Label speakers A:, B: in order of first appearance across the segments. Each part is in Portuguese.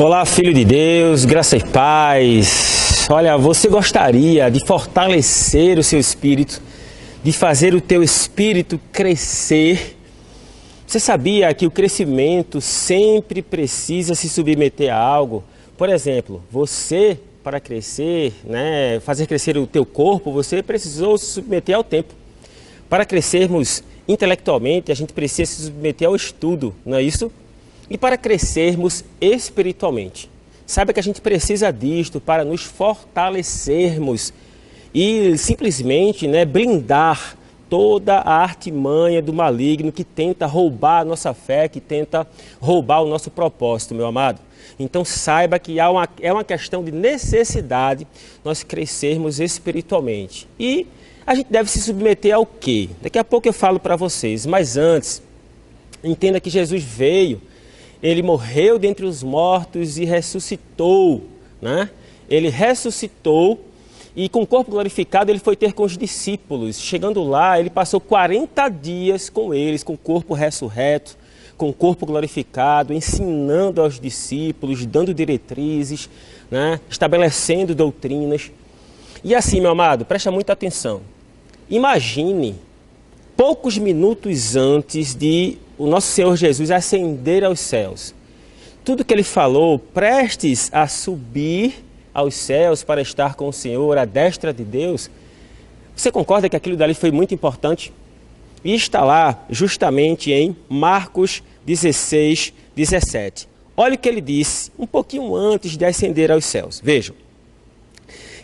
A: Olá, filho de Deus, graça e paz. Olha, você gostaria de fortalecer o seu espírito, de fazer o teu espírito crescer? Você sabia que o crescimento sempre precisa se submeter a algo? Por exemplo, você, para crescer, fazer crescer o teu corpo, você precisou se submeter ao tempo. Para crescermos intelectualmente, a gente precisa se submeter ao estudo, não é isso? E para crescermos espiritualmente, saiba que a gente precisa disto para nos fortalecermos e simplesmente blindar toda a artimanha do maligno que tenta roubar a nossa fé, que tenta roubar o nosso propósito, meu amado. Então saiba que é uma questão de necessidade nós crescermos espiritualmente. E a gente deve se submeter ao quê? Daqui a pouco eu falo para vocês, mas antes, entenda que Jesus veio. Ele morreu dentre os mortos e ressuscitou, Ele ressuscitou e com o corpo glorificado ele foi ter com os discípulos. Chegando lá, ele passou 40 dias com eles, com o corpo ressurreto, com o corpo glorificado, ensinando aos discípulos, dando diretrizes, estabelecendo doutrinas. E assim, meu amado, presta muita atenção. Imagine, poucos minutos antes de o nosso Senhor Jesus ascender aos céus. Tudo que ele falou, prestes a subir aos céus para estar com o Senhor, à destra de Deus, você concorda que aquilo dali foi muito importante? E está lá justamente em Marcos 16, 17. Olha o que ele disse um pouquinho antes de ascender aos céus. Vejam.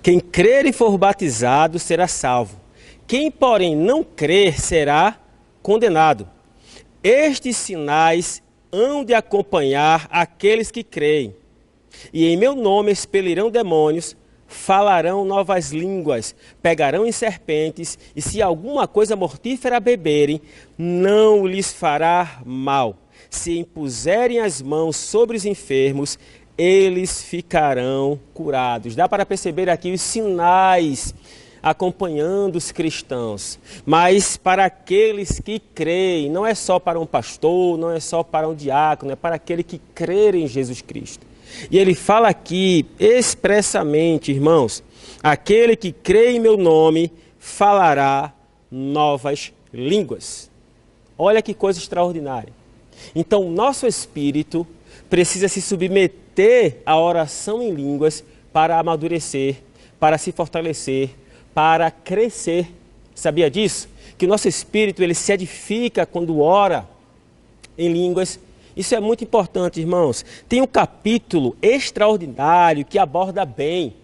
A: Quem crer e for batizado será salvo. Quem, porém, não crer será condenado. Estes sinais hão de acompanhar aqueles que creem. E em meu nome expelirão demônios, falarão novas línguas, pegarão em serpentes, e se alguma coisa mortífera beberem, não lhes fará mal. Se impuserem as mãos sobre os enfermos, eles ficarão curados. Dá para perceber aqui os sinais acompanhando os cristãos, mas para aqueles que creem, não é só para um pastor, não é só para um diácono, é para aquele que crer em Jesus Cristo. E ele fala aqui expressamente, irmãos, aquele que crê em meu nome falará novas línguas. Olha que coisa extraordinária. Então, nosso espírito precisa se submeter à oração em línguas para amadurecer, para se fortalecer, para crescer. Sabia disso? Que o nosso espírito ele se edifica quando ora em línguas. Isso é muito importante, irmãos. Tem um capítulo extraordinário que aborda bem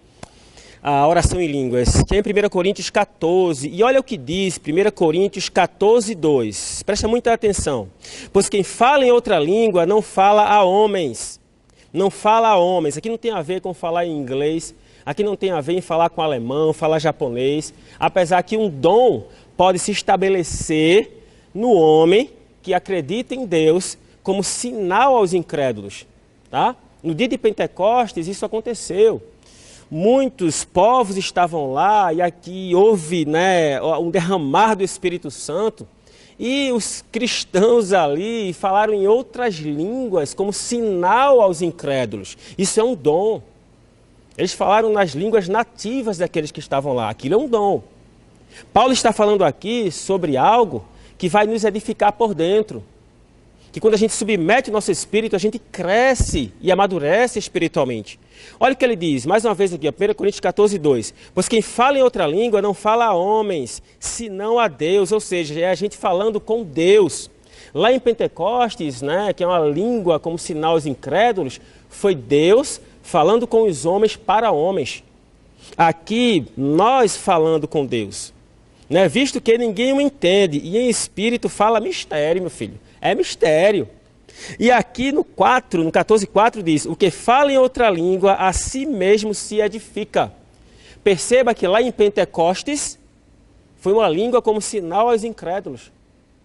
A: a oração em línguas, que é em 1 Coríntios 14. E olha o que diz 1 Coríntios 14, 2. Presta muita atenção. Pois quem fala em outra língua não fala a homens. Não fala a homens. Aqui não tem a ver com falar em inglês. Aqui não tem a ver em falar com alemão, falar japonês, apesar que um dom pode se estabelecer no homem que acredita em Deus como sinal aos incrédulos. Tá? No dia de Pentecostes isso aconteceu. Muitos povos estavam lá e aqui houve um derramar do Espírito Santo e os cristãos ali falaram em outras línguas como sinal aos incrédulos. Isso é um dom. Eles falaram nas línguas nativas daqueles que estavam lá. Aquilo é um dom. Paulo está falando aqui sobre algo que vai nos edificar por dentro. Que quando a gente submete o nosso espírito, a gente cresce e amadurece espiritualmente. Olha o que ele diz, mais uma vez aqui, 1 Coríntios 14, 2. Pois quem fala em outra língua não fala a homens, senão a Deus. Ou seja, é a gente falando com Deus. Lá em Pentecostes, que é uma língua como sinal aos incrédulos, foi Deus falando com os homens para homens. Aqui, nós falando com Deus. Visto que ninguém o entende, e em espírito fala mistério, meu filho. É mistério. E aqui no 14:4 diz, o que fala em outra língua, a si mesmo se edifica. Perceba que lá em Pentecostes, foi uma língua como sinal aos incrédulos.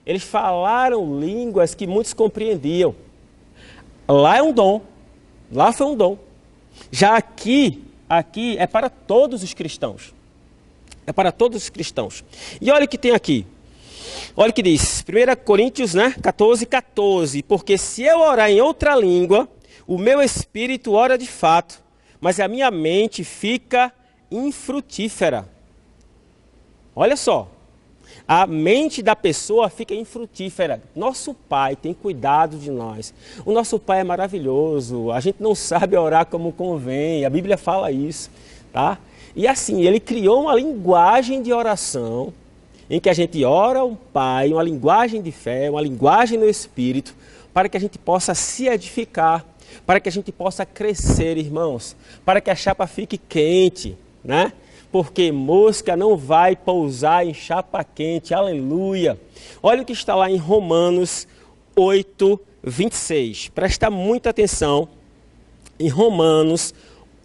A: Eles falaram línguas que muitos compreendiam. Lá é um dom. Lá foi um dom. Já aqui é para todos os cristãos. É para todos os cristãos. E olha o que tem aqui. Olha o que diz, 1 Coríntios 14, 14. Porque se eu orar em outra língua, O meu espírito ora de fato, mas a minha mente fica infrutífera. Olha só, a mente da pessoa fica infrutífera. Nosso Pai tem cuidado de nós. O nosso Pai é maravilhoso. A gente não sabe orar como convém. A Bíblia fala isso, tá? E assim, Ele criou uma linguagem de oração em que a gente ora ao Pai, uma linguagem de fé, uma linguagem no Espírito, para que a gente possa se edificar, para que a gente possa crescer, irmãos, para que a chapa fique quente, né? Porque mosca não vai pousar em chapa quente, aleluia. Olha o que está lá em Romanos 8, 26. Presta muita atenção em Romanos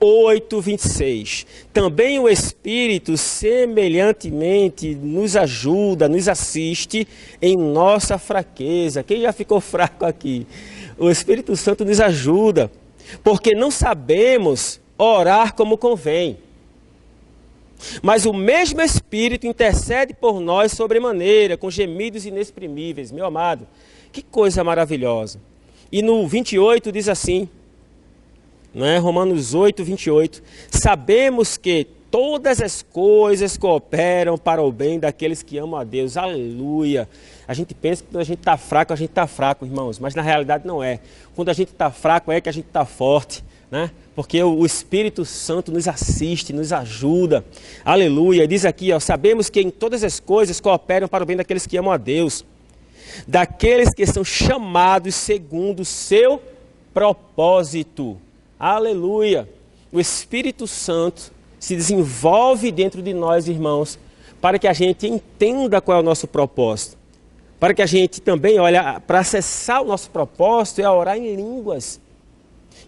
A: 8, 26. Também o Espírito semelhantemente nos ajuda, nos assiste em nossa fraqueza. Quem já ficou fraco aqui? O Espírito Santo nos ajuda, porque não sabemos orar como convém. Mas o mesmo Espírito intercede por nós sobremaneira, com gemidos inexprimíveis. Meu amado, que coisa maravilhosa. E no 28 diz assim, né? Romanos 8, 28. Sabemos que todas as coisas cooperam para o bem daqueles que amam a Deus. Aleluia. A gente pensa que quando a gente está fraco, irmãos. Mas na realidade não é. Quando a gente está fraco é que a gente está forte, né? Porque o Espírito Santo nos assiste, nos ajuda. Aleluia. Diz aqui, ó, sabemos que em todas as coisas cooperam para o bem daqueles que amam a Deus. Daqueles que são chamados segundo o seu propósito. Aleluia. O Espírito Santo se desenvolve dentro de nós, irmãos, para que a gente entenda qual é o nosso propósito. Para que a gente também, olha, para acessar o nosso propósito é orar em línguas.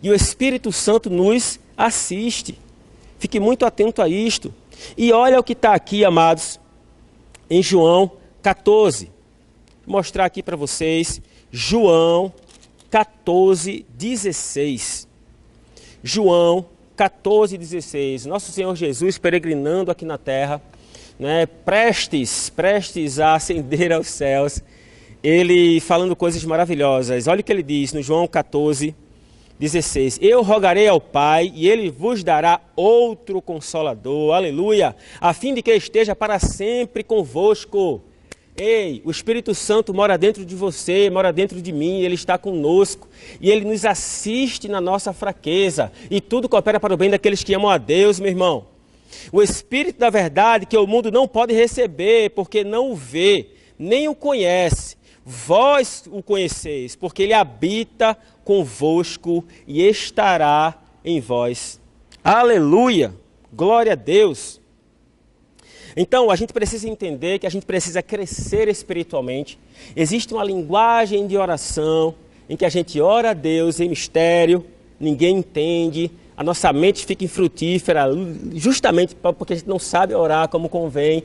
A: E o Espírito Santo nos assiste. Fique muito atento a isto. E olha o que está aqui, amados, em João 14. Vou mostrar aqui para vocês. João 14, 16. João 14, 16. Nosso Senhor Jesus peregrinando aqui na terra, né, prestes a ascender aos céus. Ele falando coisas maravilhosas. Olha o que ele diz no João 14, 16. Eu rogarei ao Pai e Ele vos dará outro Consolador, aleluia, a fim de que esteja para sempre convosco. Ei, o Espírito Santo mora dentro de você, mora dentro de mim, Ele está conosco e Ele nos assiste na nossa fraqueza e tudo coopera para o bem daqueles que amam a Deus, meu irmão. O Espírito da verdade que o mundo não pode receber porque não o vê, nem o conhece. Vós o conheceis, porque Ele habita convosco e estará em vós. Aleluia! Glória a Deus! Então, a gente precisa entender que a gente precisa crescer espiritualmente. Existe uma linguagem de oração em que a gente ora a Deus em mistério, ninguém entende, a nossa mente fica infrutífera, justamente porque a gente não sabe orar como convém.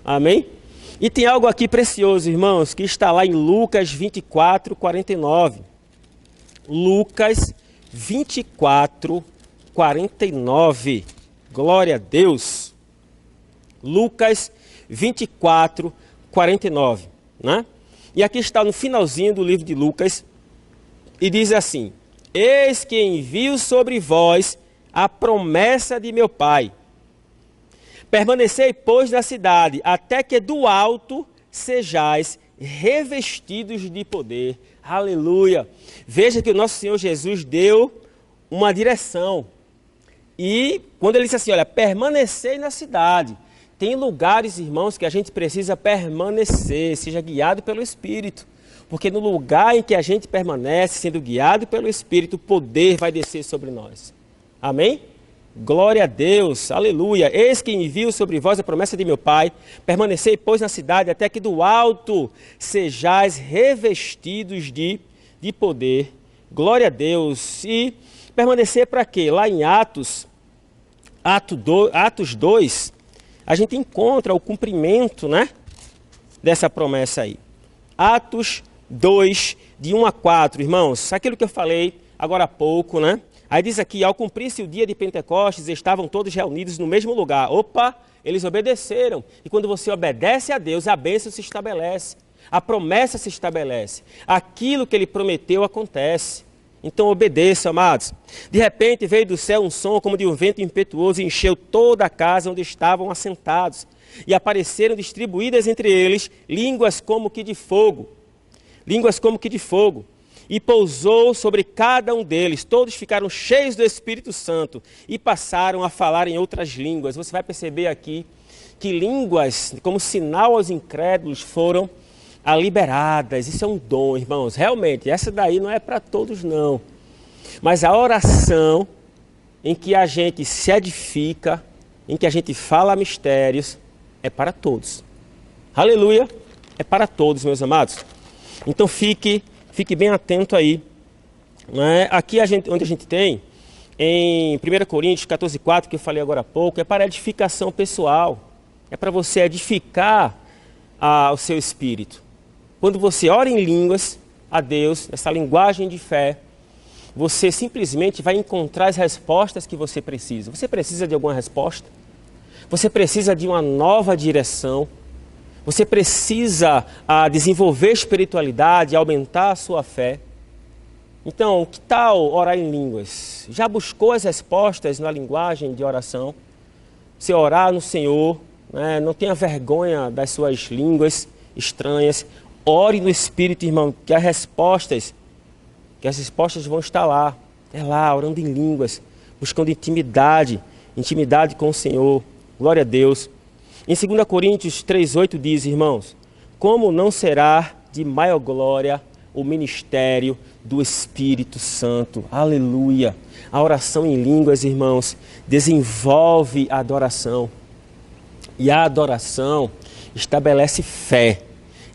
A: Amém? E tem algo aqui precioso, irmãos, que está lá em Lucas 24, 49. Lucas 24, 49. Glória a Deus. Lucas 24, 49. Né? E aqui está no finalzinho do livro de Lucas. E diz assim: eis que envio sobre vós a promessa de meu Pai. Permanecei, pois, na cidade, até que do alto sejais revestidos de poder. Aleluia! Veja que o nosso Senhor Jesus deu uma direção. E quando ele disse assim, olha, permanecei na cidade. Tem lugares, irmãos, que a gente precisa permanecer, seja guiado pelo Espírito. Porque no lugar em que a gente permanece, sendo guiado pelo Espírito, o poder vai descer sobre nós. Amém? Glória a Deus, aleluia. Eis que envio sobre vós a promessa de meu Pai. Permanecei, pois, na cidade, até que do alto sejais revestidos de poder. Glória a Deus. E permanecer para quê? Lá em Atos 2, a gente encontra o cumprimento, né, dessa promessa aí. Atos 2, de 1 a 4, irmãos. Aquilo que eu falei agora há pouco, né? Aí diz aqui, ao cumprir-se o dia de Pentecostes, estavam todos reunidos no mesmo lugar. Opa, eles obedeceram. E quando você obedece a Deus, a bênção se estabelece. A promessa se estabelece. Aquilo que Ele prometeu acontece. Então obedeça, amados. De repente veio do céu um som como de um vento impetuoso e encheu toda a casa onde estavam assentados. E apareceram distribuídas entre eles línguas como que de fogo. Línguas como que de fogo. E pousou sobre cada um deles. Todos ficaram cheios do Espírito Santo e passaram a falar em outras línguas. Você vai perceber aqui que línguas, como sinal aos incrédulos, foram liberadas. Isso é um dom, irmãos. Realmente, essa daí não é para todos, não. Mas a oração em que a gente se edifica, em que a gente fala mistérios, é para todos. Aleluia! É para todos, meus amados. Então fique bem atento aí. Né? Aqui onde a gente tem, em 1 Coríntios 14,4, que eu falei agora há pouco, é para edificação pessoal. É para você edificar o seu espírito. Quando você ora em línguas a Deus, nessa linguagem de fé, você simplesmente vai encontrar as respostas que você precisa. Você precisa de alguma resposta? Você precisa de uma nova direção? Você precisa desenvolver espiritualidade, aumentar a sua fé? Então, que tal orar em línguas? Já buscou as respostas na linguagem de oração? Você orar no Senhor, né? Não tenha vergonha das suas línguas estranhas. Ore no Espírito, irmão, que as respostas vão estar lá. É lá, orando em línguas, buscando intimidade com o Senhor. Glória a Deus. Em 2 Coríntios 3,8 diz, irmãos, como não será de maior glória o ministério do Espírito Santo? Aleluia! A oração em línguas, irmãos, desenvolve a adoração. E a adoração estabelece fé.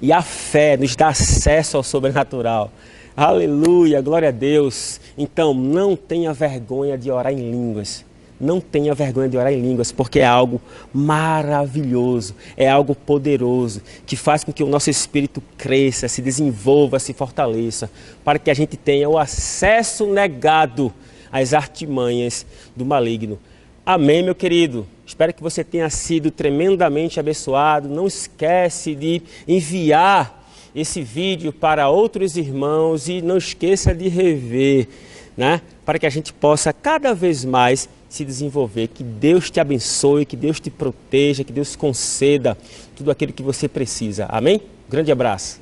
A: E a fé nos dá acesso ao sobrenatural. Aleluia, glória a Deus. Então, não tenha vergonha de orar em línguas. Não tenha vergonha de orar em línguas, porque é algo maravilhoso, é algo poderoso, que faz com que o nosso espírito cresça, se desenvolva, se fortaleça, para que a gente tenha o acesso negado às artimanhas do maligno. Amém, meu querido? Espero que você tenha sido tremendamente abençoado. Não esquece de enviar esse vídeo para outros irmãos e não esqueça de rever, né? Para que a gente possa cada vez mais se desenvolver. Que Deus te abençoe, que Deus te proteja, que Deus conceda tudo aquilo que você precisa. Amém? Grande abraço.